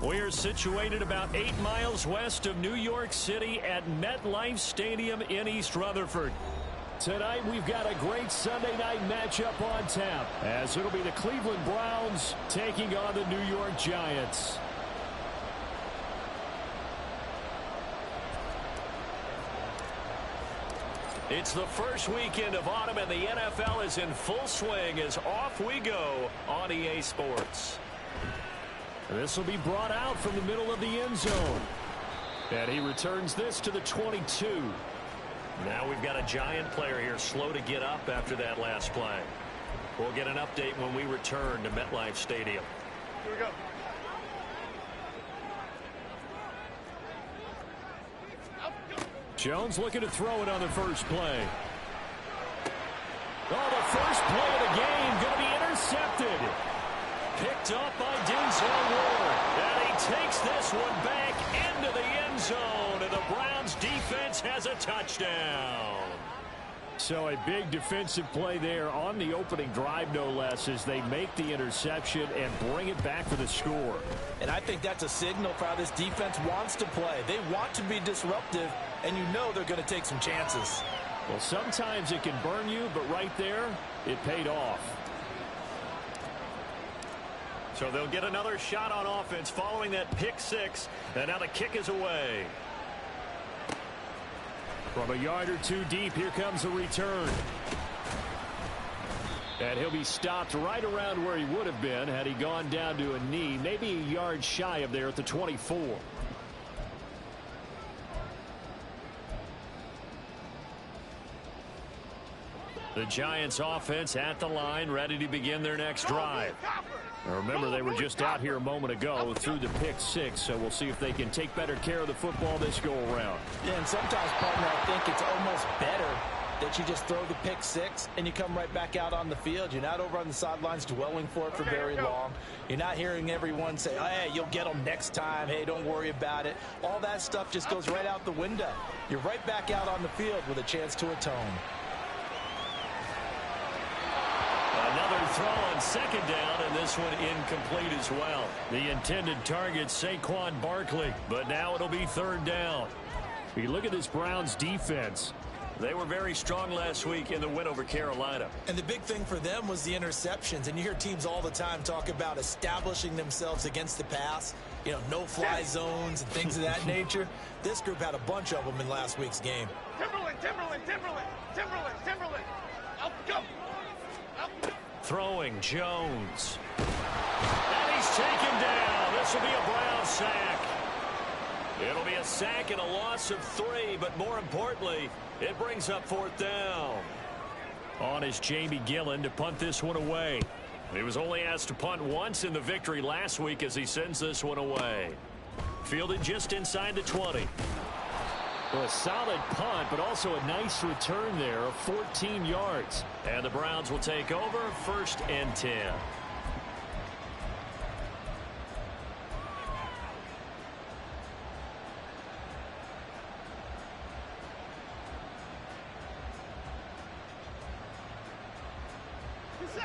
We are situated about 8 miles west of New York City at MetLife Stadium in East Rutherford. Tonight we've got a great Sunday night matchup on tap, as it'll be the Cleveland Browns taking on the New York Giants. It's the first weekend of autumn, and the NFL is in full swing as off we go on EA Sports. This will be brought out from the middle of the end zone. And he returns this to the 22. Now we've got a Giant player here slow to get up after that last play. We'll get an update when we return to MetLife Stadium. Here we go. Jones looking to throw it on the first play. Oh, the first play of the game going to be intercepted. Picked up by Denzel Ward. And he takes this one back into the end zone. And the Browns defense has a touchdown. So a big defensive play there on the opening drive, no less, as they make the interception and bring it back for the score. And I think that's a signal for how this defense wants to play. They want to be disruptive, and you know they're going to take some chances. Well, sometimes it can burn you, but right there, it paid off. So they'll get another shot on offense following that pick six, and now the kick is away. From a yard or two deep, here comes a return. And he'll be stopped right around where he would have been had he gone down to a knee, maybe a yard shy of there at the 24. The Giants offense at the line, ready to begin their next drive. Now remember, they were just out here a moment ago through the pick six, so we'll see if they can take better care of the football this go around. Yeah, and sometimes, partner, I think it's almost better that you just throw the pick six and you come right back out on the field. You're not over on the sidelines dwelling for it for very long. You're not hearing everyone say, hey, you'll get them next time. Hey, don't worry about it. All that stuff just goes right out the window. You're right back out on the field with a chance to atone. Another throw on second down, and this one incomplete as well. The intended target, Saquon Barkley, but now it'll be third down. You look at this Browns defense. They were very strong last week in the win over Carolina. And the big thing for them was the interceptions. And you hear teams all the time talk about establishing themselves against the pass. You know, no-fly zones and things of that nature. This group had a bunch of them in last week's game. Timberland. Out, go. Throwing Jones. And he's taken down. This will be a Brown sack. It'll be a sack and a loss of 3, but more importantly, it brings up fourth down. On is Jamie Gillen to punt this one away. He was only asked to punt once in the victory last week as he sends this one away. Fielded just inside the 20. Well, a solid punt, but also a nice return there of 14 yards. And the Browns will take over, 1st and 10.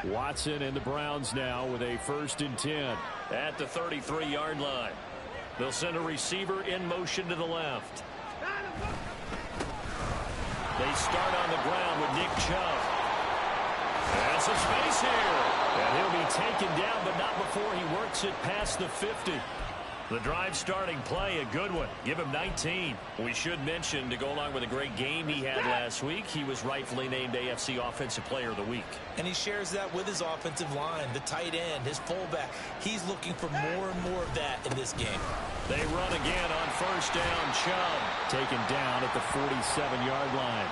Watson and the Browns now with a 1st and 10 at the 33-yard line. They'll send a receiver in motion to the left. They start on the ground with Nick Chubb. There's some space here. And he'll be taken down, but not before he works it past the 50. The drive starting play, a good one. Give him 19. We should mention, to go along with a great game he had last week, he was rightfully named AFC Offensive Player of the Week. And he shares that with his offensive line, the tight end, his fullback. He's looking for more and more of that in this game. They run again on 1st down. Chubb taken down at the 47-yard line.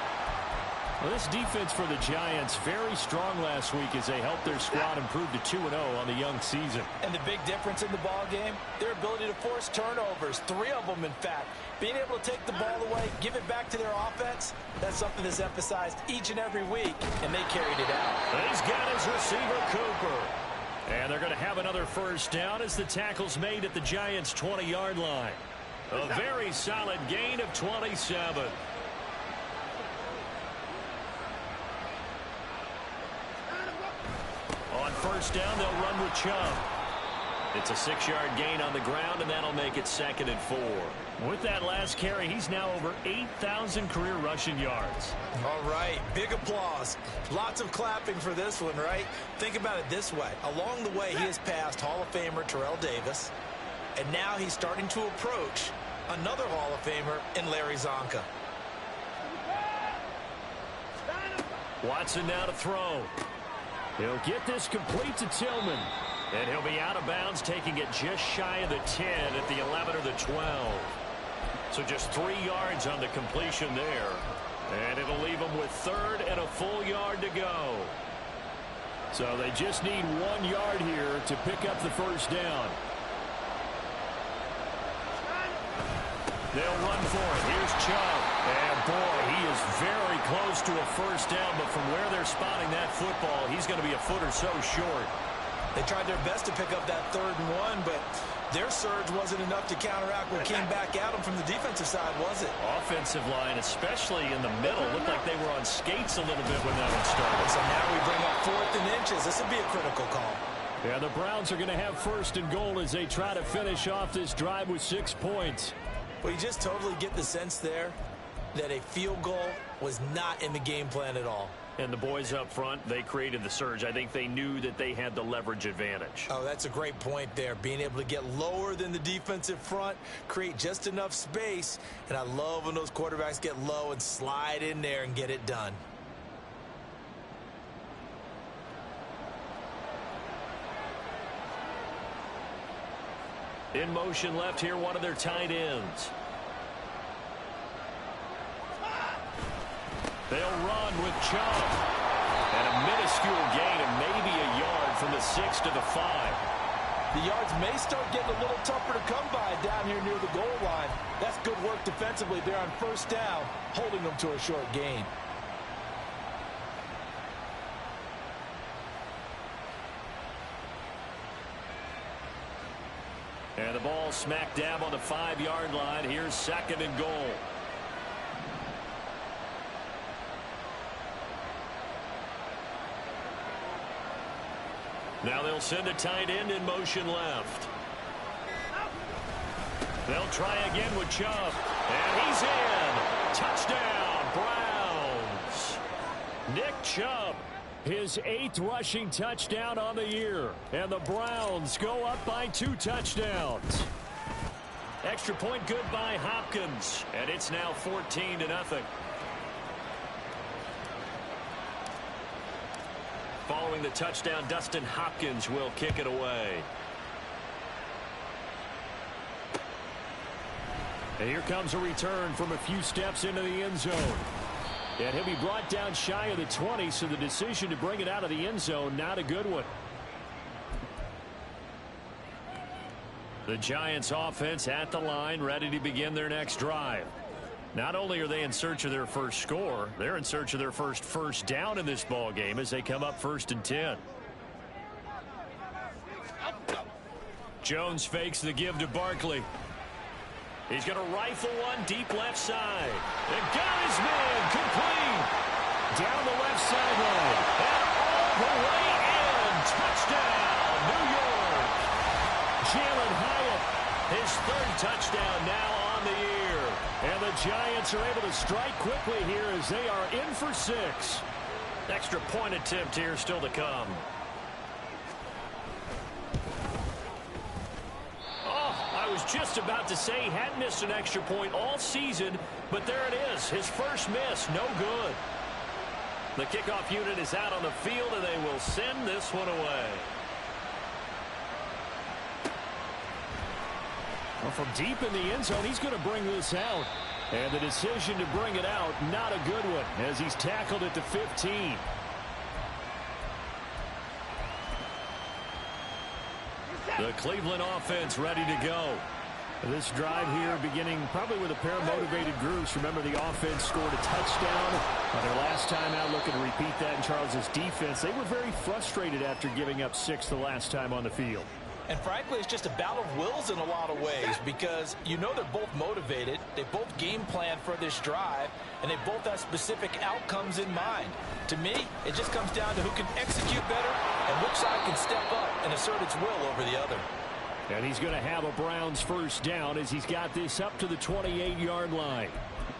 Well, this defense for the Giants, very strong last week as they helped their squad improve to 2-0 on the young season. And the big difference in the ball game, their ability to force turnovers, 3 of them in fact. Being able to take the ball away, give it back to their offense, that's something that's emphasized each and every week, and they carried it out. He's got his receiver, Cooper. And they're going to have another 1st down as the tackle's made at the Giants' 20-yard line. A very solid gain of 27. On 1st down, they'll run with Chubb. It's a 6-yard gain on the ground, and that'll make it 2nd and 4. With that last carry, he's now over 8,000 career rushing yards. All right, big applause. Lots of clapping for this one, right? Think about it this way. Along the way, he has passed Hall of Famer Terrell Davis, and now he's starting to approach another Hall of Famer in Larry Zonka. Watson now to throw. He'll get this complete to Tillman. And he'll be out of bounds, taking it just shy of the 10 at the 11 or the 12. So just 3 yards on the completion there. And it'll leave them with 3rd and a full yard to go. So they just need 1 yard here to pick up the first down. They'll run for it. Here's Chubb. And boy, he is very close to a first down, but from where they're spotting that football, he's going to be a foot or so short. They tried their best to pick up that 3rd and 1, but their surge wasn't enough to counteract what came back at them from the defensive side, was it? Offensive line, especially in the middle, looked like they were on skates a little bit when that one started. So now we bring up 4th and inches. This would be a critical call. Yeah, the Browns are going to have 1st and goal as they try to finish off this drive with 6 points. Well, you just totally get the sense there that a field goal was not in the game plan at all. And the boys up front, they created the surge. I think they knew that they had the leverage advantage. Oh, that's a great point there. Being able to get lower than the defensive front, create just enough space. And I love when those quarterbacks get low and slide in there and get it done. In motion left here, one of their tight ends. They'll run with Chubb. And a minuscule gain of maybe a yard from the 6 to the 5. The yards may start getting a little tougher to come by down here near the goal line. That's good work defensively there on first down, holding them to a short gain. And the ball smack dab on the 5-yard line. Here's 2nd and goal. Now they'll send a tight end in motion left. They'll try again with Chubb. And he's in. Touchdown, Browns. Nick Chubb, his 8th rushing touchdown on the year. And the Browns go up by 2 touchdowns. Extra point good by Hopkins. And it's now 14-0. Following the touchdown, Dustin Hopkins will kick it away. And here comes a return from a few steps into the end zone. And he'll be brought down shy of the 20, so the decision to bring it out of the end zone, not a good one. The Giants offense at the line, ready to begin their next drive. Not only are they in search of their first score, they're in search of their first down in this ball game as they come up 1st and 10. Jones fakes the give to Barkley. He's going to rifle one deep left side. And got his man complete. Down the left sideline. And all the way in. Touchdown, New York. Jalen Hyatt, his 3rd touchdown now on the year. And the Giants are able to strike quickly here as they are in for 6. Extra point attempt here still to come. I was just about to say he hadn't missed an extra point all season, but there it is. His first miss, no good. The kickoff unit is out on the field, and they will send this one away. Well, from deep in the end zone, he's going to bring this out. And the decision to bring it out, not a good one, as he's tackled at the 15. The Cleveland offense ready to go. This drive here beginning probably with a pair of motivated groups. Remember, the offense scored a touchdown their last time out. Looking to repeat that in Charles's defense. They were very frustrated after giving up 6 the last time on the field. And frankly, it's just a battle of wills in a lot of ways because you know they're both motivated. They both game plan for this drive, and they both have specific outcomes in mind. To me, it just comes down to who can execute better and which side can step up and assert its will over the other. And he's going to have a Browns first down as he's got this up to the 28-yard line.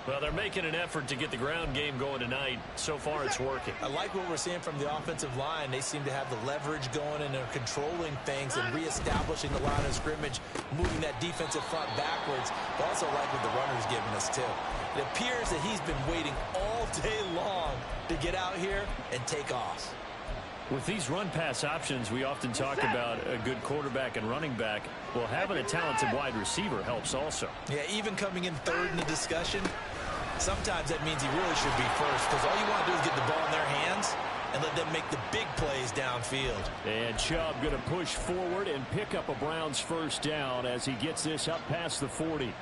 Well, they're making an effort to get the ground game going tonight. So far, it's working. I like what we're seeing from the offensive line. They seem to have the leverage going, and they're controlling things and reestablishing the line of scrimmage, moving that defensive front backwards. But also like what the runner's giving us, too. It appears that he's been waiting all day long to get out here and take off. With these run-pass options, we often talk about a good quarterback and running back. Well, having a talented wide receiver helps also. Yeah, even coming in third in the discussion, sometimes that means he really should be first, because all you want to do is get the ball in their hands and let them make the big plays downfield. And Chubb going to push forward and pick up a Browns first down as he gets this up past the 40.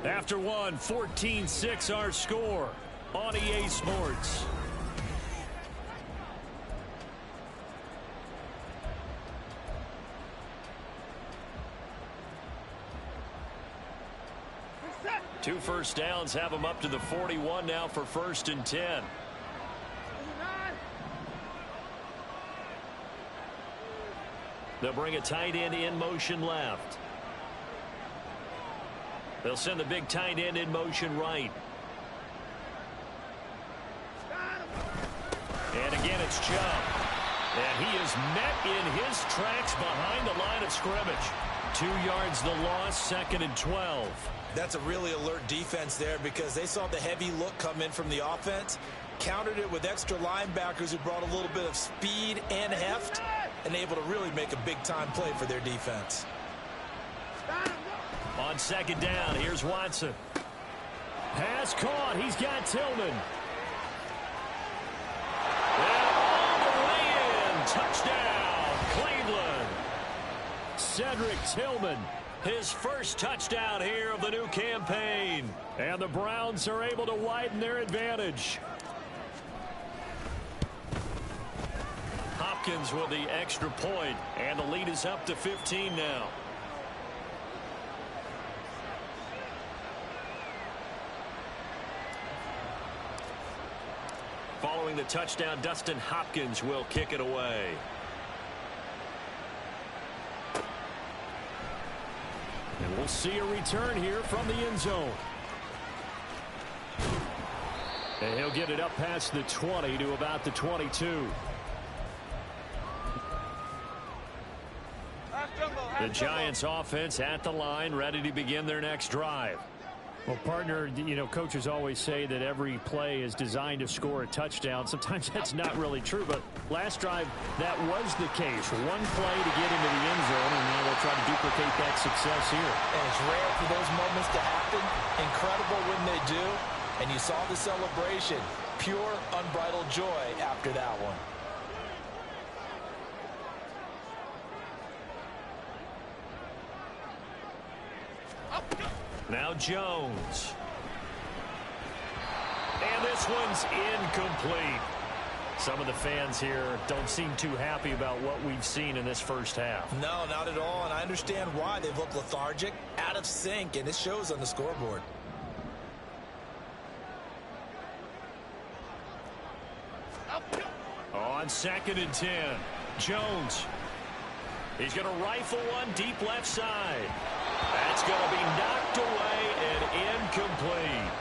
After one, 14-6 our score on EA Sports. Two first downs have them up to the 41 now for 1st and 10. They'll bring a tight end in motion left. They'll send the big tight end in motion right. And again, it's Chubb. And he is met in his tracks behind the line of scrimmage. 2 yards the loss, 2nd and 12. That's a really alert defense there because they saw the heavy look come in from the offense, countered it with extra linebackers who brought a little bit of speed and heft, and able to really make a big-time play for their defense. On 2nd down, here's Watson. Pass caught. He's got Tillman. And all the way in. Touchdown, Cleveland. Cedric Tillman. His first touchdown here of the new campaign. And the Browns are able to widen their advantage. Hopkins with the extra point, and the lead is up to 15 now. Following the touchdown, Dustin Hopkins will kick it away. And we'll see a return here from the end zone. And he'll get it up past the 20 to about the 22. The Giants offense at the line, ready to begin their next drive. Well, partner, you know, coaches always say that every play is designed to score a touchdown. Sometimes that's not really true, but last drive, that was the case. One play to get into the end zone, and now they'll try to duplicate that success here. And it's rare for those moments to happen. Incredible when they do. And you saw the celebration. Pure, unbridled joy after that one. Now Jones. And this one's incomplete. Some of the fans here don't seem too happy about what we've seen in this first half. No, not at all, and I understand why. They've looked lethargic, out of sync, and it shows on the scoreboard. On 2nd and 10, Jones. He's going to rifle one deep left side. That's going to be knocked away and incomplete.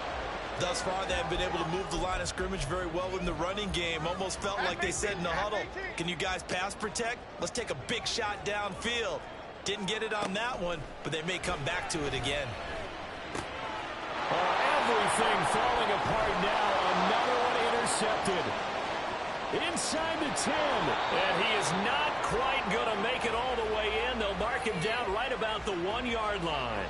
Thus far, they have been able to move the line of scrimmage very well in the running game. Almost felt like they said in the huddle, can you guys pass protect? Let's take a big shot downfield. Didn't get it on that one, but they may come back to it again. Everything falling apart now. Another one intercepted. Inside the 10. And he is not quite going to make it all the way in. They'll mark him down right about the 1-yard line.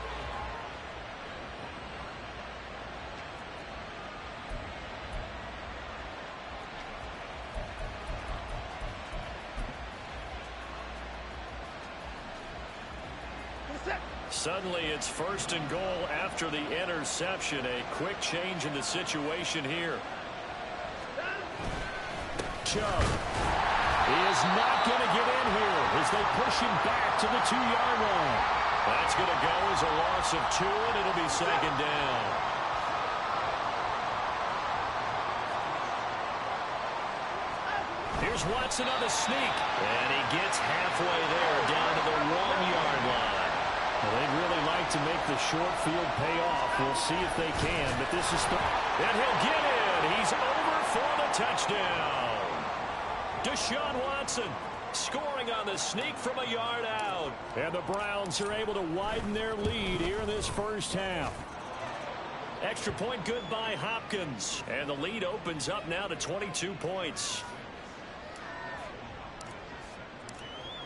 Suddenly it's 1st and goal after the interception. A quick change in the situation here. Chubb. He is not going to get in here as they push him back to the 2-yard line. That's going to go as a loss of 2, and it'll be second down. Here's Watson on the sneak, and he gets halfway there down to the 1-yard line. Well, they'd really like to make the short field pay off. We'll see if they can, but this is and he'll get in. He's over for the touchdown. Deshaun Watson scoring on the sneak from a yard out. And the Browns are able to widen their lead here in this first half. Extra point good by Hopkins. And the lead opens up now to 22 points.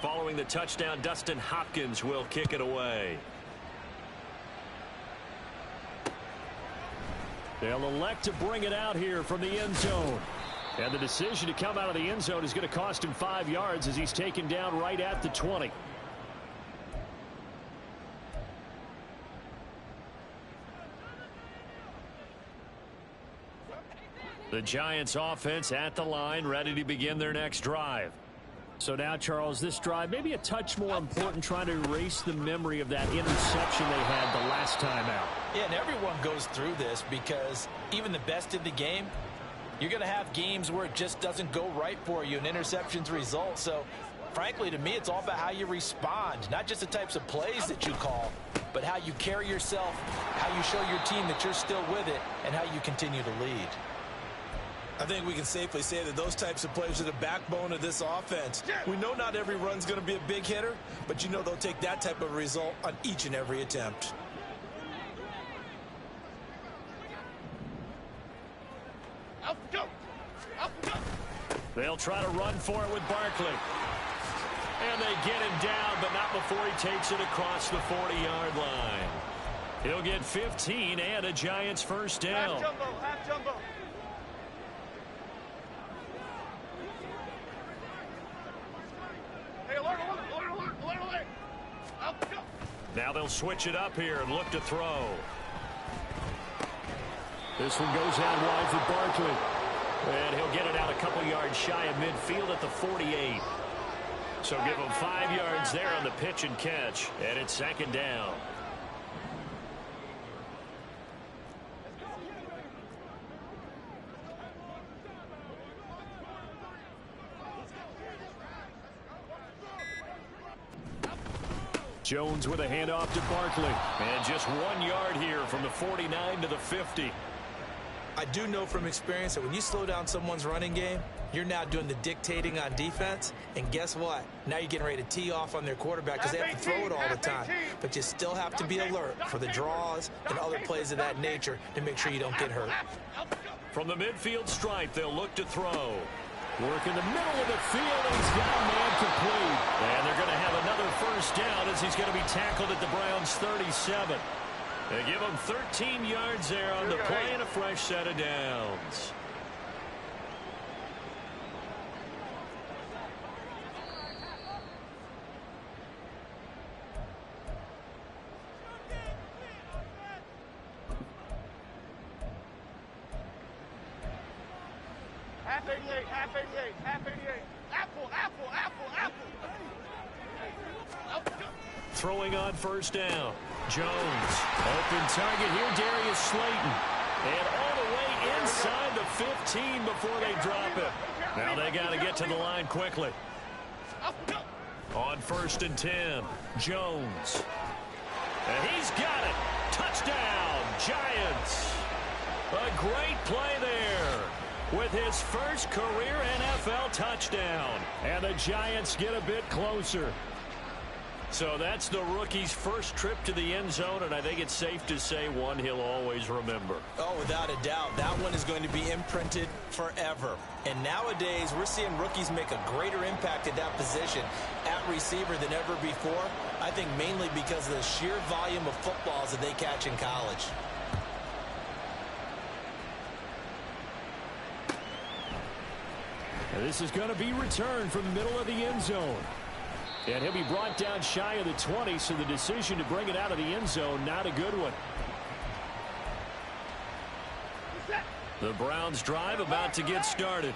Following the touchdown, Dustin Hopkins will kick it away. They'll elect to bring it out here from the end zone. And the decision to come out of the end zone is going to cost him 5 yards as he's taken down right at the 20. The Giants offense at the line, ready to begin their next drive. So now, Charles, this drive maybe a touch more important, trying to erase the memory of that interception they had the last time out. Yeah, and everyone goes through this because even the best in the game, you're going to have games where it just doesn't go right for you and interceptions result. So, frankly, to me, it's all about how you respond, not just the types of plays that you call, but how you carry yourself, how you show your team that you're still with it, and how you continue to lead. I think we can safely say that those types of plays are the backbone of this offense. We know not every run's going to be a big hitter, but you know they'll take that type of result on each and every attempt. They'll try to run for it with Barkley. And they get him down, but not before he takes it across the 40-yard line. He'll get 15 and a Giants first down. Half jumbo. Hey, alert. Now they'll switch it up here and look to throw. This one goes out wide for Barkley. And he'll get it out a couple yards shy of midfield at the 48. So give him 5 yards there on the pitch and catch. And it's second down. Jones with a handoff to Barkley. And just 1 yard here from the 49 to the 50. I do know from experience that when you slow down someone's running game, you're now doing the dictating on defense. And guess what? Now you're getting ready to tee off on their quarterback because they have to throw it all the time. But you still have to be alert for the draws and other plays of that nature to make sure you don't get hurt. From the midfield stripe, they'll look to throw. Work in the middle of the field, and he's got a man complete. And they're going to have another first down as he's going to be tackled at the Browns' 37. They give him 13 yards there on the play and a fresh set of downs. Half 88. Apple. Throwing on first down. Jones. Open target here, Darius Slayton. And all the way inside the 15 before they drop it. Now they got to get to the line quickly. On 1st and 10, Jones. And he's got it. Touchdown, Giants. A great play there with his first career NFL touchdown. And the Giants get a bit closer. So that's the rookie's first trip to the end zone, and I think it's safe to say one he'll always remember. Oh, without a doubt. That one is going to be imprinted forever. And nowadays, we're seeing rookies make a greater impact at that position at receiver than ever before. I think mainly because of the sheer volume of footballs that they catch in college. And this is going to be returned from the middle of the end zone. And he'll be brought down shy of the 20, so the decision to bring it out of the end zone, not a good one. The Browns drive about to get started.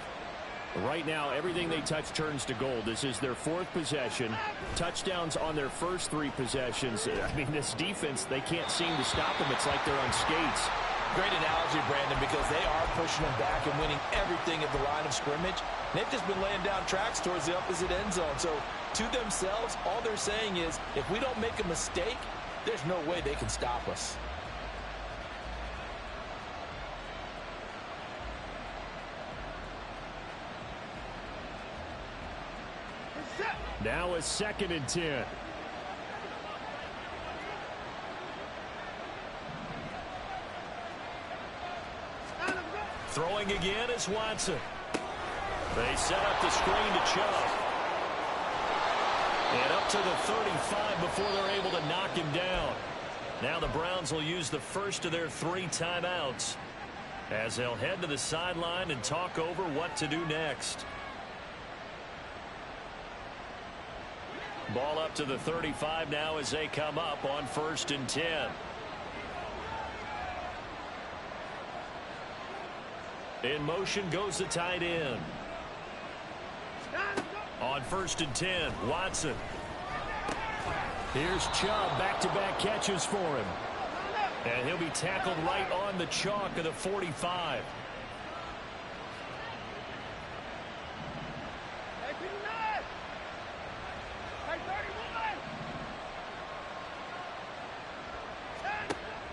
Right now, everything they touch turns to gold. This is their 4th possession. Touchdowns on their first 3 possessions. I mean, this defense, they can't seem to stop them. It's like they're on skates. Great analogy, Brandon, because they are pushing them back and winning everything at the line of scrimmage. They've just been laying down tracks towards the opposite end zone. So to themselves, all they're saying is, if we don't make a mistake, there's no way they can stop us. Now a 2nd and 10. Throwing again is Watson. They set up the screen to Chubb. And up to the 35 before they're able to knock him down. Now the Browns will use the first of their 3 timeouts as they'll head to the sideline and talk over what to do next. Ball up to the 35 now as they come up on 1st and 10. In motion goes the tight end. On 1st and 10, Watson. Here's Chubb, back-to-back catches for him. And he'll be tackled right on the chalk of the 45.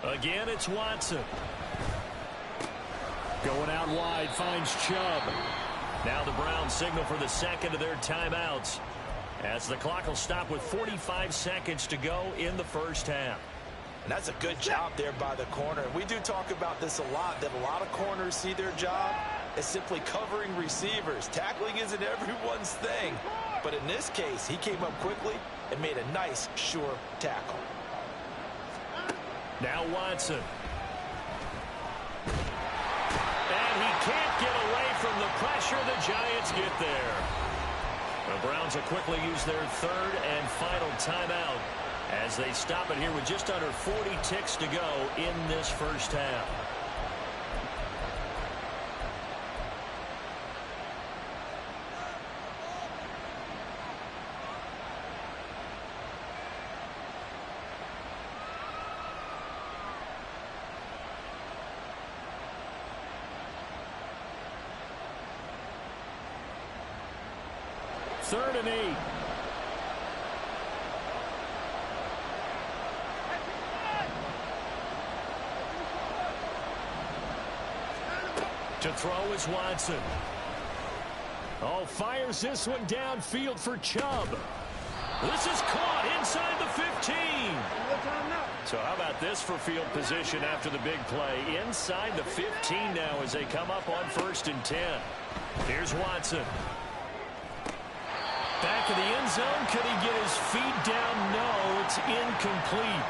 Again, it's Watson. Going out wide, finds Chubb. Now the Browns signal for the 2nd of their timeouts, as the clock will stop with 45 seconds to go in the first half. And that's a good job there by the corner. We do talk about this a lot, that a lot of corners see their job as simply covering receivers. Tackling isn't everyone's thing. But in this case, he came up quickly and made a nice, sure tackle. Now Watson. And he can't get away from the pressure. The Giants get there. The Browns will quickly use their 3rd and final timeout as they stop it here with just under 40 ticks to go in this first half. Third and 8. To throw is Watson. Oh, fires this one downfield for Chubb. This is caught inside the 15. So how about this for field position after the big play? Inside the 15 now as they come up on 1st and 10. Here's Watson. Back of the end zone. Could he get his feet down? No, it's incomplete.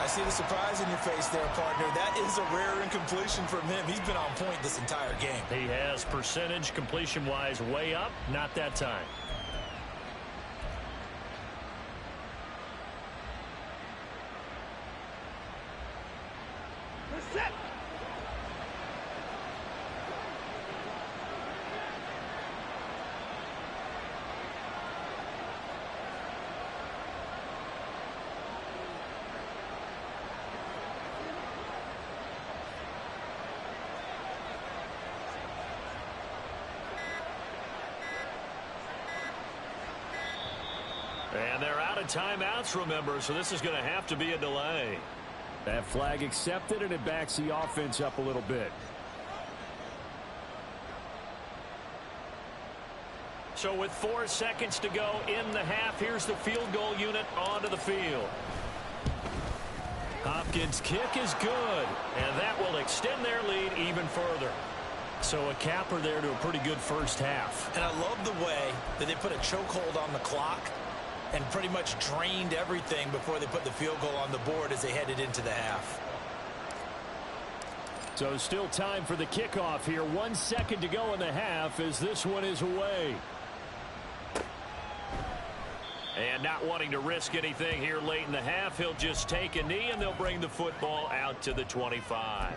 I see the surprise in your face there, partner. That is a rare incompletion from him. He's been on point this entire game. He has percentage completion-wise way up. Not that time. And they're out of timeouts, remember, so this is going to have to be a delay. That flag accepted, and it backs the offense up a little bit. So with 4 seconds to go in the half, here's the field goal unit onto the field. Hopkins' kick is good, and that will extend their lead even further. So a capper there to a pretty good first half. And I love the way that they put a chokehold on the clock and pretty much drained everything before they put the field goal on the board as they headed into the half. So still time for the kickoff here. 1 second to go in the half as this one is away. And not wanting to risk anything here late in the half, he'll just take a knee and they'll bring the football out to the 25.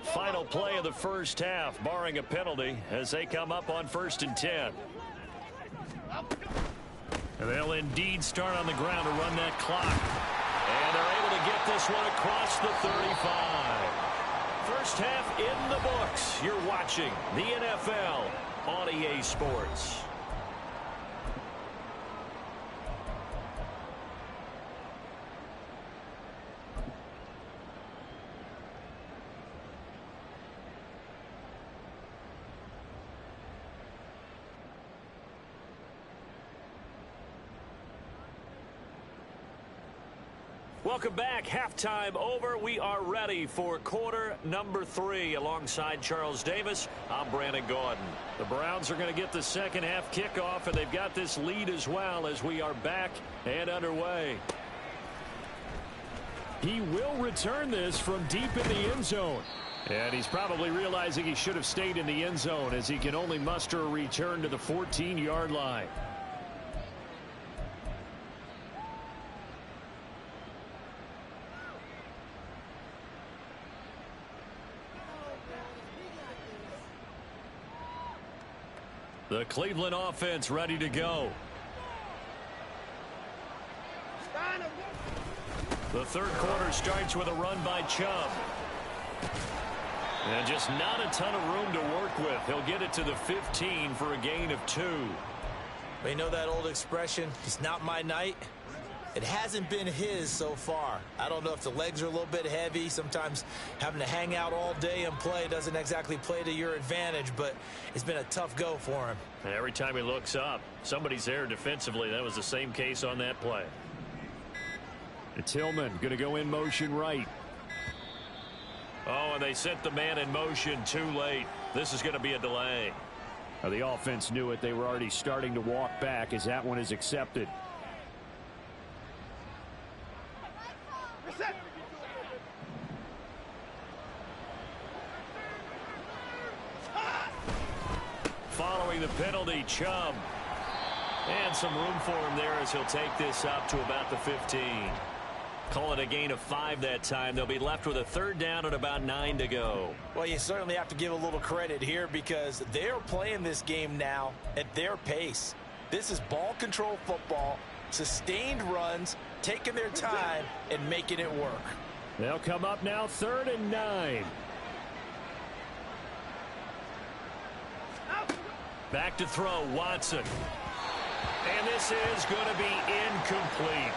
Final play of the first half, barring a penalty, as they come up on 1st and 10. And they'll indeed start on the ground to run that clock. And they're able to get this one across the 35. First half in the books. You're watching the NFL on EA Sports. Welcome back. Halftime over. We are ready for quarter number 3. Alongside Charles Davis, I'm Brandon Gordon. The Browns are going to get the second half kickoff, and they've got this lead as well as we are back and underway. He will return this from deep in the end zone. And he's probably realizing he should have stayed in the end zone as he can only muster a return to the 14-yard line. The Cleveland offense ready to go. The third quarter starts with a run by Chubb. And just not a ton of room to work with. He'll get it to the 15 for a gain of 2. You know that old expression, it's not my night? It hasn't been his so far. I don't know if the legs are a little bit heavy. Sometimes having to hang out all day and play doesn't exactly play to your advantage, but it's been a tough go for him. And every time he looks up, somebody's there defensively. That was the same case on that play. It's Hillman going to go in motion right. Oh, and they sent the man in motion too late. This is going to be a delay. Now, the offense knew it. They were already starting to walk back as that one is accepted. Following the penalty, Chubb. And some room for him there as he'll take this up to about the 15. Call it a gain of 5 that time. They'll be left with a third down and about 9 to go. Well, you certainly have to give a little credit here because they're playing this game now at their pace. This is ball control football, sustained runs, taking their time and making it work. They'll come up now 3rd and 9. Back to throw, Watson. And this is going to be incomplete.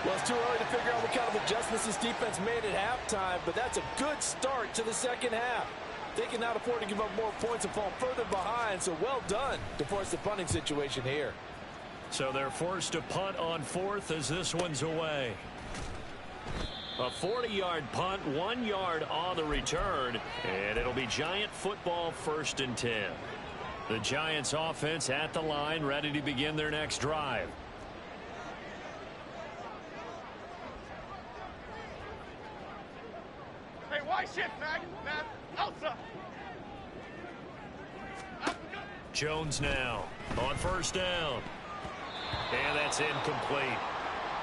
Well, it's too early to figure out what kind of adjustments this defense made at halftime, but that's a good start to the second half. They cannot afford to give up more points and fall further behind, so well done to force the punting situation here. So they're forced to punt on 4th as this one's away. A 40-yard punt, 1 yard on the return, and it'll be Giant football 1st and 10. The Giants offense at the line, ready to begin their next drive. Hey, why shift, Mag? Elsa. Jones now on 1st down. And that's incomplete.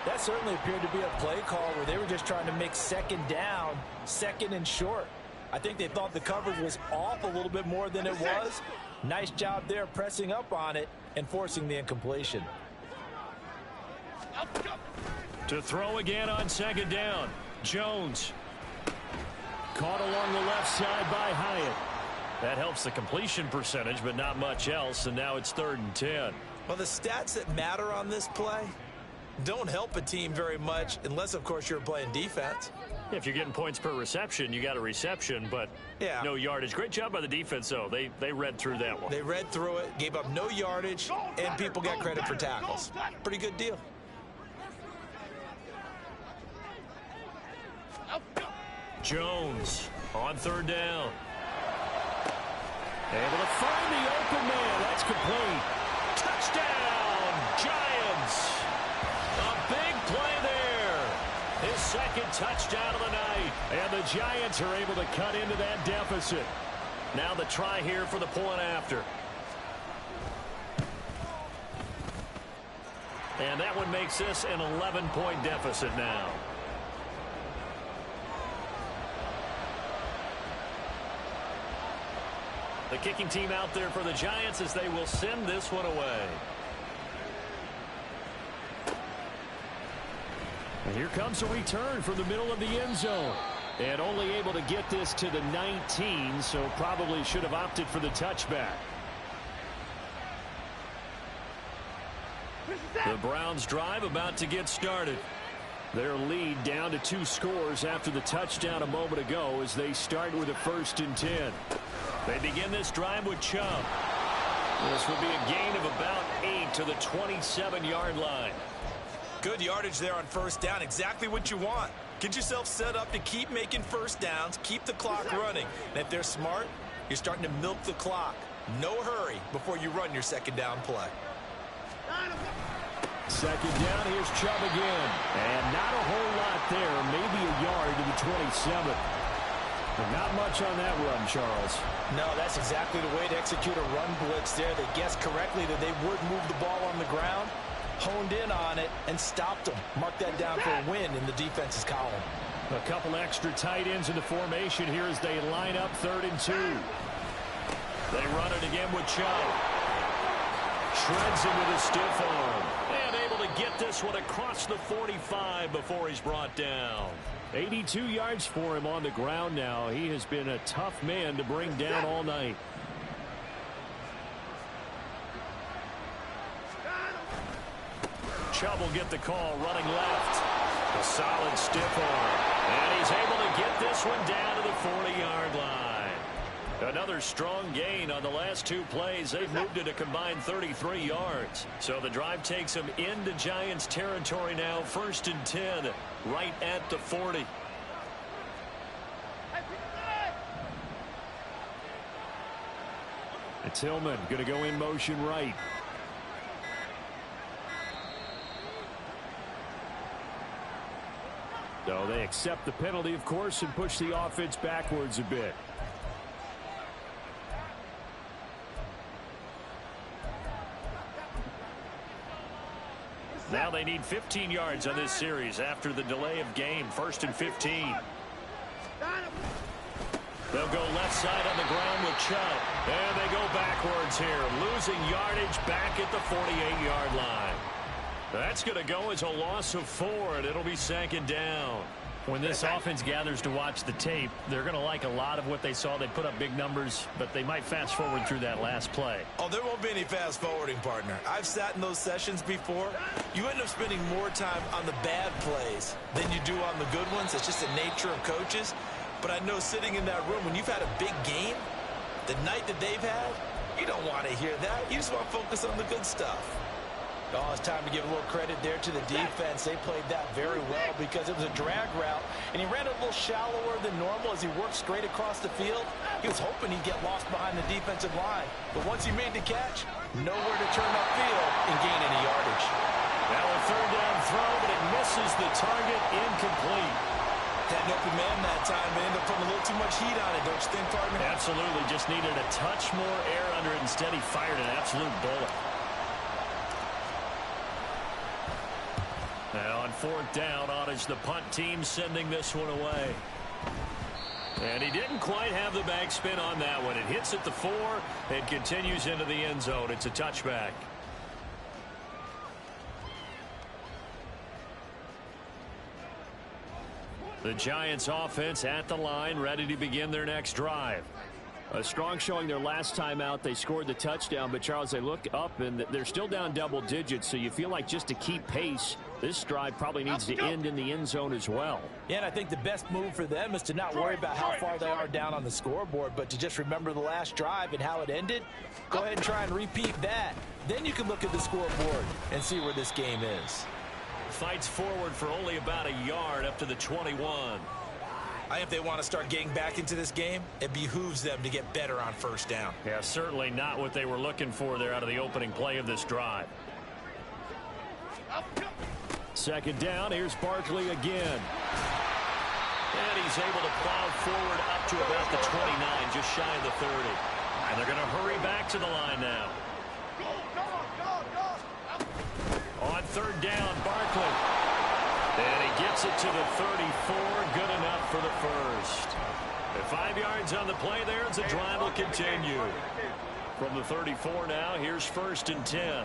That certainly appeared to be a play call where they were just trying to make 2nd down, 2nd and short. I think they thought the coverage was off a little bit more than it was. Nice job there pressing up on it and forcing the incompletion. To throw again on 2nd down. Jones. Caught along the left side by Hyatt. That helps the completion percentage, but not much else, and now it's 3rd and 10. Well, the stats that matter on this play don't help a team very much unless, of course, you're playing defense. If you're getting points per reception, you got a reception, but no yardage. Great job by the defense, though. They read through that one. They read through it, gave up no yardage, and people got credit for tackles. Pretty good deal. Jones on 3rd down. Able to find the open man. That's complete. Touchdown, Giants. A big play there. His 2nd touchdown of the night. And the Giants are able to cut into that deficit. Now the try here for the point after. And that one makes this an 11-point deficit now. The kicking team out there for the Giants as they will send this one away. And here comes a return from the middle of the end zone. And only able to get this to the 19, so probably should have opted for the touchback. The Browns drive about to get started. Their lead down to 2 scores after the touchdown a moment ago as they start with a 1st and 10. They begin this drive with Chubb. This would be a gain of about 8 to the 27-yard line. Good yardage there on 1st down. Exactly what you want. Get yourself set up to keep making 1st downs, keep the clock running. And if they're smart, you're starting to milk the clock. No hurry before you run your 2nd down play. 2nd down, here's Chubb again. And not a whole lot there, maybe a yard to the 27. But not much on that run, Charles. No, that's exactly the way to execute a run blitz there. They guessed correctly that they would move the ball on the ground, honed in on it, and stopped them. Mark that down for a win in the defense's column. A couple extra tight ends in the formation here as they line up 3rd and 2. They run it again with Chubb. Shreds him with a stiff arm. And able to get this one across the 45 before he's brought down. 82 yards for him on the ground now. He has been a tough man to bring down all night. Chubb will get the call running left. A solid stiff arm. And he's able to get this one down to the 40-yard line. Another strong gain on the last 2 plays. They've moved it a combined 33 yards. So the drive takes them into Giants territory now. 1st and 10 right at the 40. It's Hillman going to go in motion right. So they accept the penalty, of course, and push the offense backwards a bit. Now they need 15 yards on this series after the delay of game. 1st and 15. They'll go left side on the ground with Chubb. And they go backwards here, losing yardage back at the 48-yard line. That's going to go as a loss of 4, and it'll be 2nd down. When this offense gathers to watch the tape, they're going to like a lot of what they saw. They put up big numbers, but they might fast forward through that last play. Oh, there won't be any fast forwarding, partner. I've sat in those sessions before. You end up spending more time on the bad plays than you do on the good ones. It's just the nature of coaches. But I know sitting in that room, when you've had a big game, the night that they've had, you don't want to hear that. You just want to focus on the good stuff. Oh, it's time to give a little credit there to the defense. They played that very well because it was a drag route, and he ran a little shallower than normal as he worked straight across the field. He was hoping he'd get lost behind the defensive line. But once he made the catch, nowhere to turn upfield and gain any yardage. Now a 3rd down throw, but it misses the target, incomplete. Had an open man that time, but ended up putting a little too much heat on it, don't you think, partner? Absolutely, just needed a touch more air under it. Instead, he fired an absolute bullet. Now on 4th down, on is the punt team sending this one away. And he didn't quite have the backspin on that one. It hits at the 4 and continues into the end zone. It's a touchback. The Giants offense at the line, ready to begin their next drive. A strong showing their last time out. They scored the touchdown, but Charles, they look up and they're still down double digits, so you feel like just to keep pace, this drive probably needs to end in the end zone as well. Yeah, and I think the best move for them is to not worry about how far they are down on the scoreboard, but to just remember the last drive and how it ended. Go ahead and try and repeat that. Then you can look at the scoreboard and see where this game is. Fights forward for only about a yard up to the 21. I think if they want to start getting back into this game, it behooves them to get better on 1st down. Yeah, certainly not what they were looking for there out of the opening play of this drive. 2nd down, here's Barkley again. And he's able to plow forward up to about the 29, just shy of the 30. And they're going to hurry back to the line now. On 3rd down, Barkley. And he gets it to the 34, good enough for the 1st. And 5 yards on the play there as the drive will continue. From the 34 now, here's 1st and 10.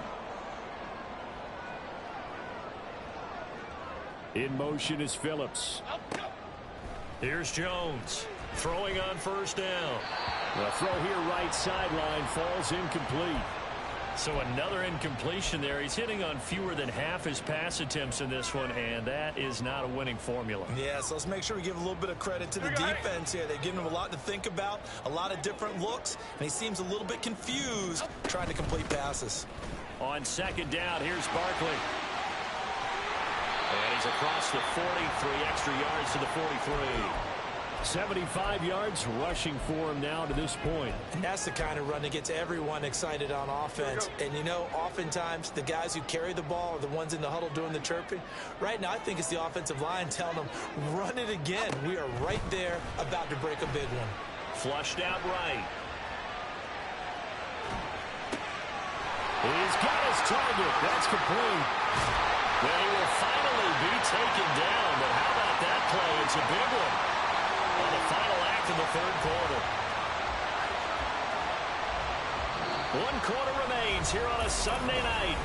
In motion is Phillips. Here's Jones throwing on 1st down. The throw here right sideline falls incomplete. So another incompletion there. He's hitting on fewer than half his pass attempts in this one, and that is not a winning formula. Yeah, so let's make sure we give a little bit of credit to the defense here. They've given him a lot to think about, a lot of different looks, and he seems a little bit confused trying to complete passes. On 2nd down, here's Barkley. And he's across the 40, 3 extra yards to the 43. 75 yards rushing for him now to this point. And that's the kind of run that gets everyone excited on offense. And, you know, oftentimes the guys who carry the ball are the ones in the huddle doing the chirping. Right now, I think it's the offensive line telling them, run it again. We are right there about to break a big one. Flushed out right. He's got his target. That's complete. Well, he will finally be taken down. But how about that play? It's a big one. On the final act of the 3rd quarter. 1 quarter remains here on a Sunday night.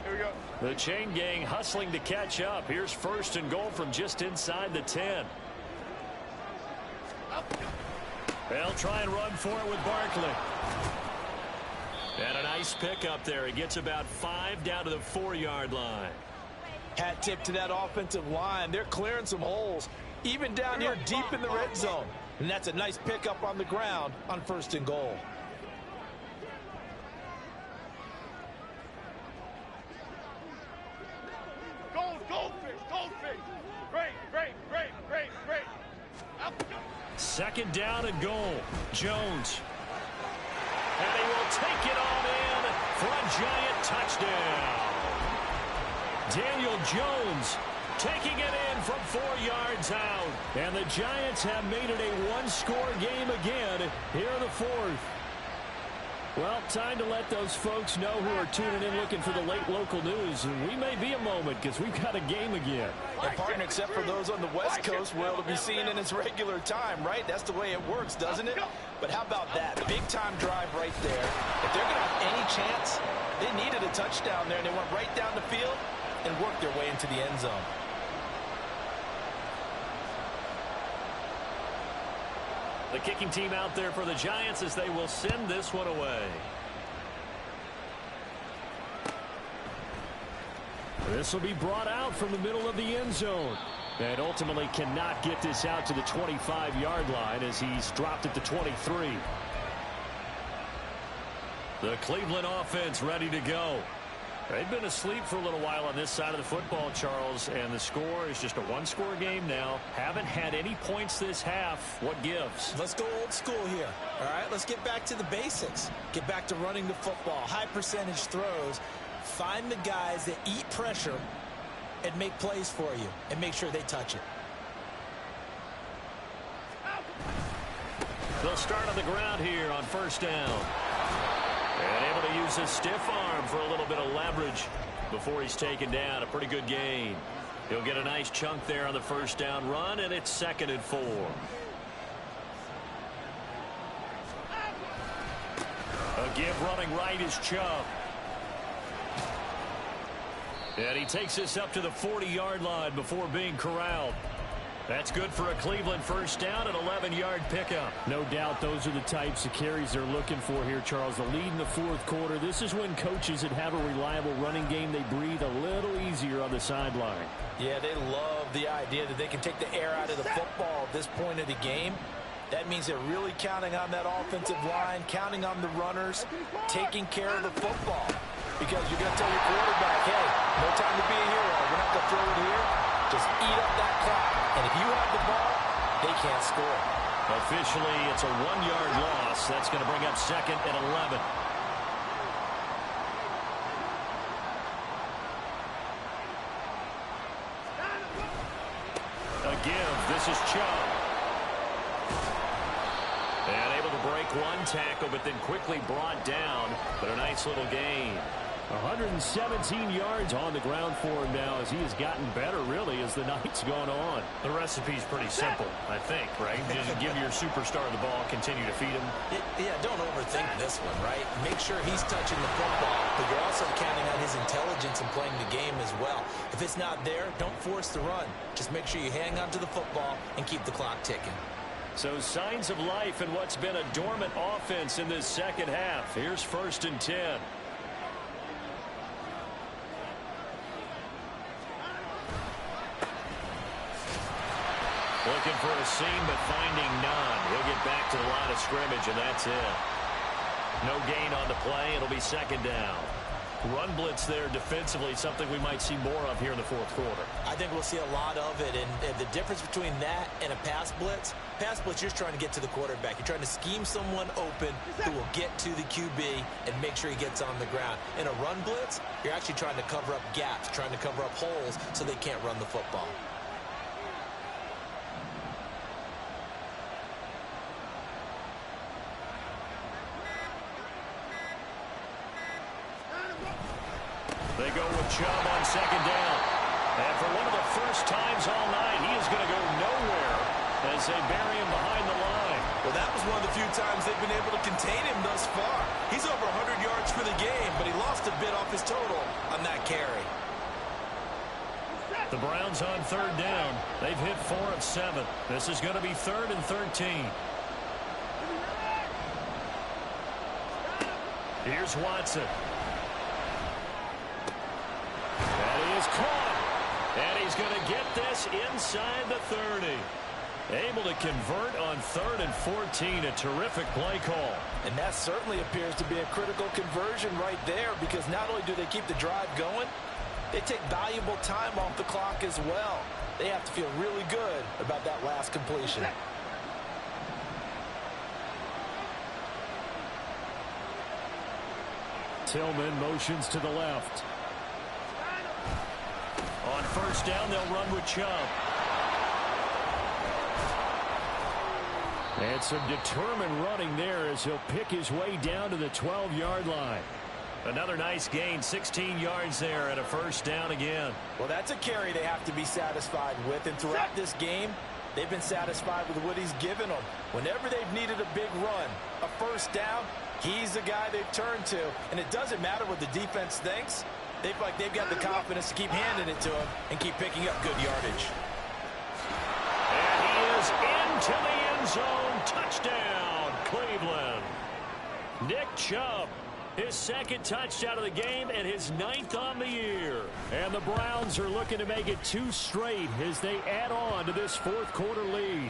Here we go. The chain gang hustling to catch up. Here's 1st and goal from just inside the 10. They'll try and run for it with Barkley. And a nice pickup there. He gets about 5 down to the 4-yard line. Hat tip to that offensive line. They're clearing some holes, even down here deep in the red zone. And that's a nice pickup on the ground on 1st and goal. Goldfish. Great. 2nd down and goal. Jones. And he will take it on in for a giant touchdown. Daniel Jones taking it in from 4 yards out. And the Giants have made it a 1-score game again here in the 4th. Well, time to let those folks know who are tuning in looking for the late local news. And we may be a moment because we've got a game again. And partner, except for those on the West Coast, where it'll be seen in its regular time, right? That's the way it works, doesn't it? But how about that? Big-time drive right there. If they're going to have any chance, they needed a touchdown there, and they went right down the field and worked their way into the end zone. The kicking team out there for the Giants as they will send this one away. This will be brought out from the middle of the end zone. And ultimately cannot get this out to the 25-yard line as he's dropped at the 23. The Cleveland offense ready to go. They've been asleep for a little while on this side of the football, Charles, and the score is just a 1-score game now. Haven't had any points this half. What gives? Let's go old school here. All right, let's get back to the basics. Get back to running the football, high percentage throws. Find the guys that eat pressure and make plays for you and make sure they touch it. They'll start on the ground here on 1st down. And able to use his stiff arm for a little bit of leverage before he's taken down. A pretty good gain. He'll get a nice chunk there on the 1st down run, and it's 2nd and 4. A give running right is Chubb. And he takes this up to the 40-yard line before being corralled. That's good for a Cleveland 1st down, an 11-yard pickup. No doubt those are the types of carries they're looking for here, Charles. The lead in the 4th quarter. This is when coaches that have a reliable running game, they breathe a little easier on the sideline. Yeah, they love the idea that they can take the air out of the football at this point of the game. That means they're really counting on that offensive line, counting on the runners, taking care of the football. Because you're going to tell your quarterback, hey, no time to be a hero. We're not going to throw it here. Just eat up that clock. And if you have the ball, they can't score. Officially, it's a 1-yard loss. That's going to bring up 2nd and 11. A give. This is Chubb. And able to break one tackle, but then quickly brought down. But a nice little gain. 117 yards on the ground for him now as he has gotten better, really, as the night's gone on. The recipe's pretty simple, I think, right? Just give your superstar the ball, continue to feed him. Yeah, don't overthink this one, right? Make sure he's touching the football, but you're also counting on his intelligence in playing the game as well. If it's not there, don't force the run. Just make sure you hang on to the football and keep the clock ticking. So signs of life in what's been a dormant offense in this second half. Here's 1st and 10. Looking for a seam, but finding none. He'll get back to the line of scrimmage, and that's it. No gain on the play. It'll be 2nd down. Run blitz there defensively, something we might see more of here in the 4th quarter. I think we'll see a lot of it, and the difference between that and a pass blitz, you're just trying to get to the quarterback. You're trying to scheme someone open who will get to the QB and make sure he gets on the ground. In a run blitz, you're actually trying to cover up gaps, trying to cover up holes so they can't run the football. They go with Chubb on 2nd down. And for one of the first times all night, he is going to go nowhere as they bury him behind the line. Well, that was one of the few times they've been able to contain him thus far. He's over 100 yards for the game, but he lost a bit off his total on that carry. The Browns on 3rd down. They've hit 4 of 7. This is going to be 3rd and 13. Here's Watson. That is caught. And he's going to get this inside the 30. Able to convert on 3rd and 14. A terrific play call. And that certainly appears to be a critical conversion right there, because not only do they keep the drive going, they take valuable time off the clock as well. They have to feel really good about that last completion. Tillman motions to the left. On 1st down, they'll run with Chubb. And some determined running there as he'll pick his way down to the 12-yard line. Another nice gain, 16 yards there, and a 1st down again. Well, that's a carry they have to be satisfied with, and throughout this game, they've been satisfied with what he's given them. Whenever they've needed a big run, a 1st down, he's the guy they've turned to, and it doesn't matter what the defense thinks. They've got the confidence to keep handing it to him and keep picking up good yardage. And he is into the end zone. Touchdown, Cleveland. Nick Chubb, his 2nd touchdown of the game and his 9th on the year. And the Browns are looking to make it 2 straight as they add on to this 4th quarter lead.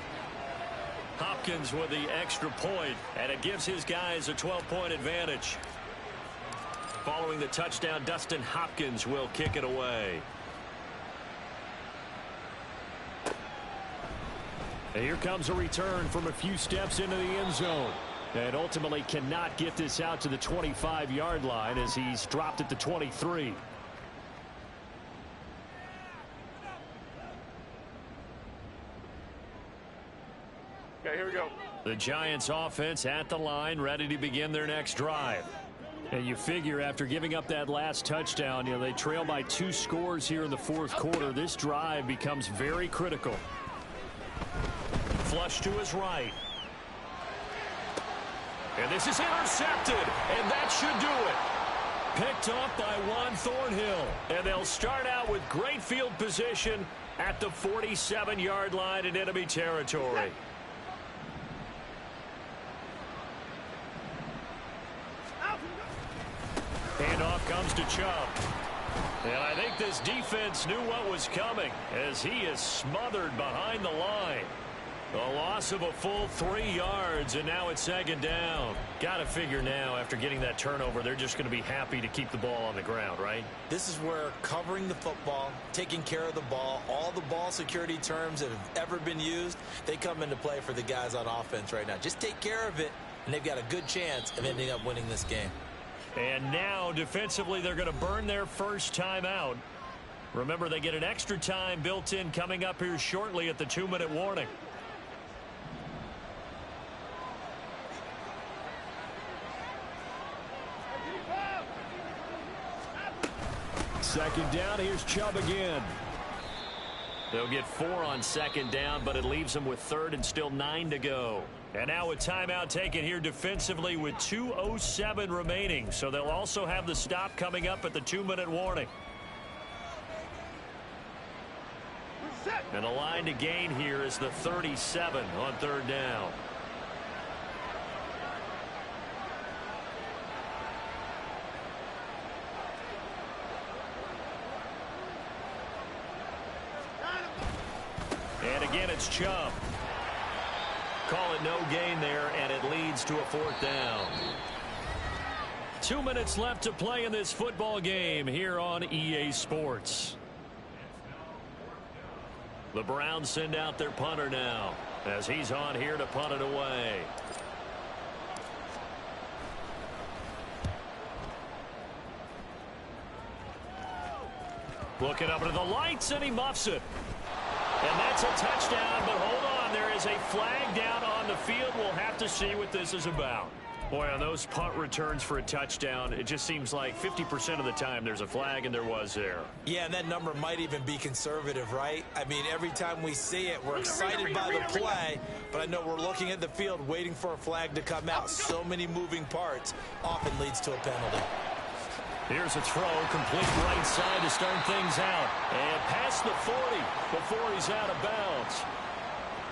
Hopkins with the extra point, and it gives his guys a 12-point advantage. Following the touchdown, Dustin Hopkins will kick it away. And here comes a return from a few steps into the end zone. And ultimately cannot get this out to the 25-yard line as he's dropped at the 23. Okay, here we go. The Giants offense at the line, ready to begin their next drive. And you figure after giving up that last touchdown, they trail by 2 scores here in the 4th quarter. This drive becomes very critical. Flush to his right. And this is intercepted, and that should do it. Picked up by Juan Thornhill. And they'll start out with great field position at the 47-yard line in enemy territory. Handoff comes to Chubb. And I think this defense knew what was coming as he is smothered behind the line. A loss of a full 3 yards, and now it's 2nd down. Got to figure now, after getting that turnover, they're just going to be happy to keep the ball on the ground, right? This is where covering the football, taking care of the ball, all the ball security terms that have ever been used, they come into play for the guys on offense right now. Just take care of it, and they've got a good chance of ending up winning this game. And now, defensively, they're going to burn their first time out. Remember, they get an extra time built in coming up here shortly at the 2-minute warning. second down. Here's Chubb again. They'll get 4 on second down, but it leaves them with third and still 9 to go. And now a timeout taken here defensively with 2:07 remaining. So they'll also have the stop coming up at the 2-minute warning. And the line to gain here is the 37 on third down. And again, it's Chubb. Call it no gain there, and it leads to a 4th down. 2 minutes left to play in this football game here on EA Sports. The Browns send out their punter now as he's on here to punt it away. Looking up into the lights, and he muffs it. And that's a touchdown, but hold on. There is a flag down on the field. We'll have to see what this is about. Boy, on those punt returns for a touchdown, it just seems like 50% of the time there's a flag, and there was there. Yeah, and that number might even be conservative, right? I mean, every time we see it, we're excited by the play, but I know we're looking at the field waiting for a flag to come out. So many moving parts often leads to a penalty. Here's a throw, complete right side to start things out. And past the 40 before he's out of bounds.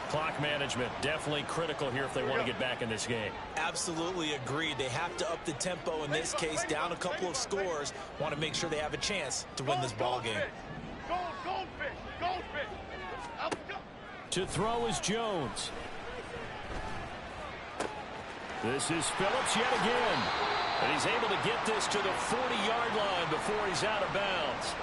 Clock management definitely critical here if they want to get back in this game. Absolutely agreed. They have to up the tempo in this case, down a couple of scores. Want to make sure they have a chance to win this ball game. To throw is Jones. This is Phillips yet again. And he's able to get this to the 40-yard line before he's out of bounds.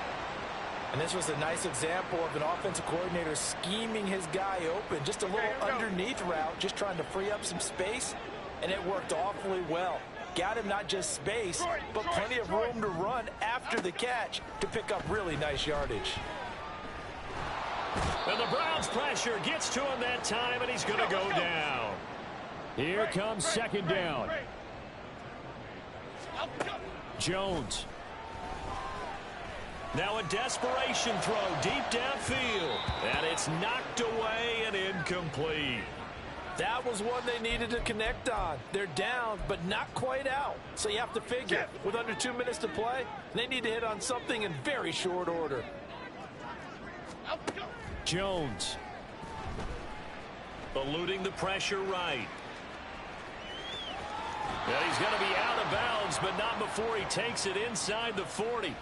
And this was a nice example of an offensive coordinator scheming his guy open. Just a little underneath route, just trying to free up some space, and it worked awfully well. Got him not just space, but plenty of room to run after the catch to pick up really nice yardage. And the Browns' pressure gets to him that time, and he's going to go down. Here comes second down. Jones. Now a desperation throw deep downfield. And it's knocked away and incomplete. That was one they needed to connect on. They're down, but not quite out. So you have to figure, with under 2 minutes to play, they need to hit on something in very short order. Jones. Eluding the pressure right. And he's going to be out of bounds, but not before he takes it inside the 40.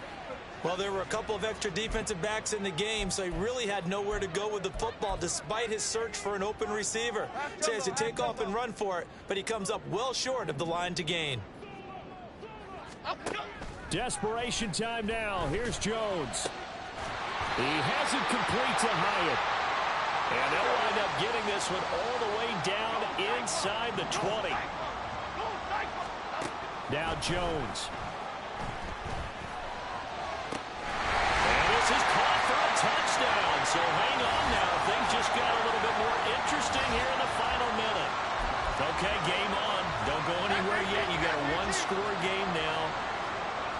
Well, there were a couple of extra defensive backs in the game, so he really had nowhere to go with the football despite his search for an open receiver. So he has to take off and run for it, but he comes up well short of the line to gain. Desperation time now. Here's Jones. He has it complete to Hyatt. And they'll wind up getting this one all the way down inside the 20. Now Jones. And this is caught for a touchdown. So hang on now. Things just got a little bit more interesting here in the final minute. Okay, game on. Don't go anywhere yet. You got a one-score game now.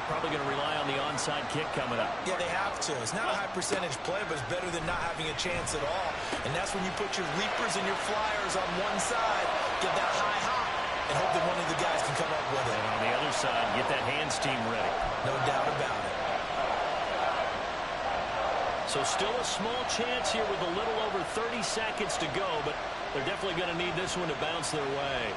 Probably going to rely on the onside kick coming up. Yeah, they have to. It's not a high-percentage play, but it's better than not having a chance at all. And that's when you put your leapers and your flyers on one side, get that high hop, and hope that one of the guys can come up with it. And on the other side, get that hands team ready. No doubt about it. So still a small chance here with a little over 30 seconds to go, but they're definitely going to need this one to bounce their way.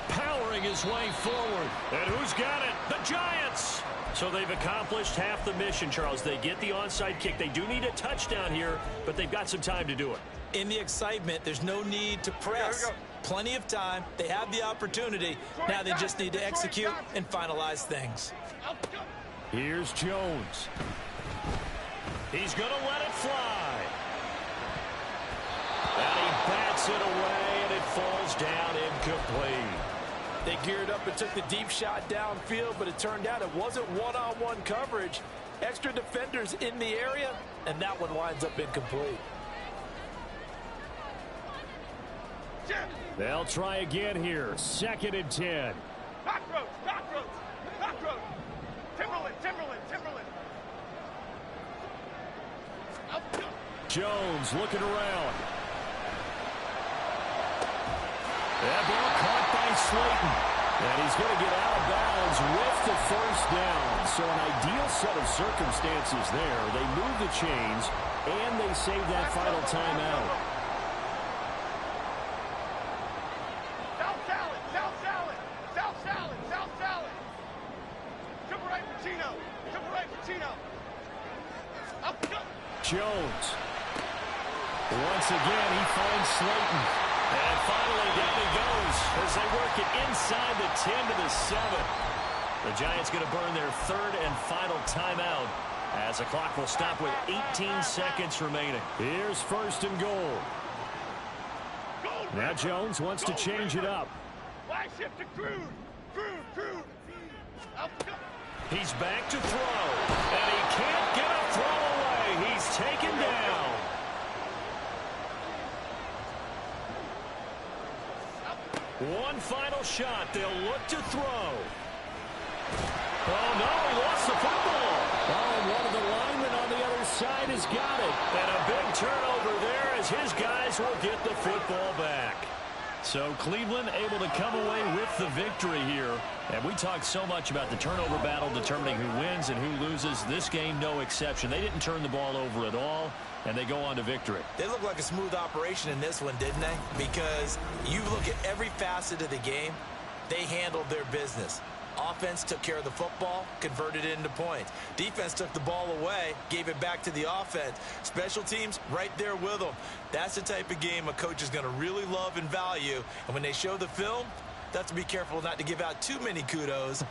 Powering his way forward. And who's got it? The Giants! So they've accomplished half the mission, Charles. They get the onside kick. They do need a touchdown here, but they've got some time to do it. In the excitement, there's no need to press. Plenty of time. They have the opportunity. Now they just need to execute and finalize things. Here's Jones. He's going to let it fly. And he bats it away, and it falls down incomplete. They geared up and took the deep shot downfield, but it turned out it wasn't one-on-one coverage. Extra defenders in the area, and that one winds up incomplete. They'll try again here. 2nd and 10. Cockroach, cockroach, cockroach. Timberland. Jones looking around. That ball caught by Slayton. And he's going to get out of bounds with the 1st down. So an ideal set of circumstances there. They move the chains, and they save that final timeout. South salad. Triple right Pacino. Jones. Once again, he finds Slayton. And finally, down he goes as they work it inside the 10 to the 7. The Giants going to burn their 3rd and final timeout as the clock will stop with 18 seconds remaining. Here's 1st and goal. Now Jones wants to change it up. Flag shift to Crude. He's back to throw. And he can't get a throw away. He's taken down. One final shot. They'll look to throw. Oh, no, he lost the football. Oh, and one of the linemen on the other side has got it. And a big turnover there as his guys will get the football back. So Cleveland able to come away with the victory here. And we talked so much about the turnover battle determining who wins and who loses. This game, no exception. They didn't turn the ball over at all, and they go on to victory. They look like a smooth operation in this one, didn't they? Because you look at every facet of the game, they handled their business. Offense took care of the football, converted it into points. Defense took the ball away, gave it back to the offense. Special teams right there with them. That's the type of game a coach is going to really love and value. And when they show the film, they have to be careful not to give out too many kudos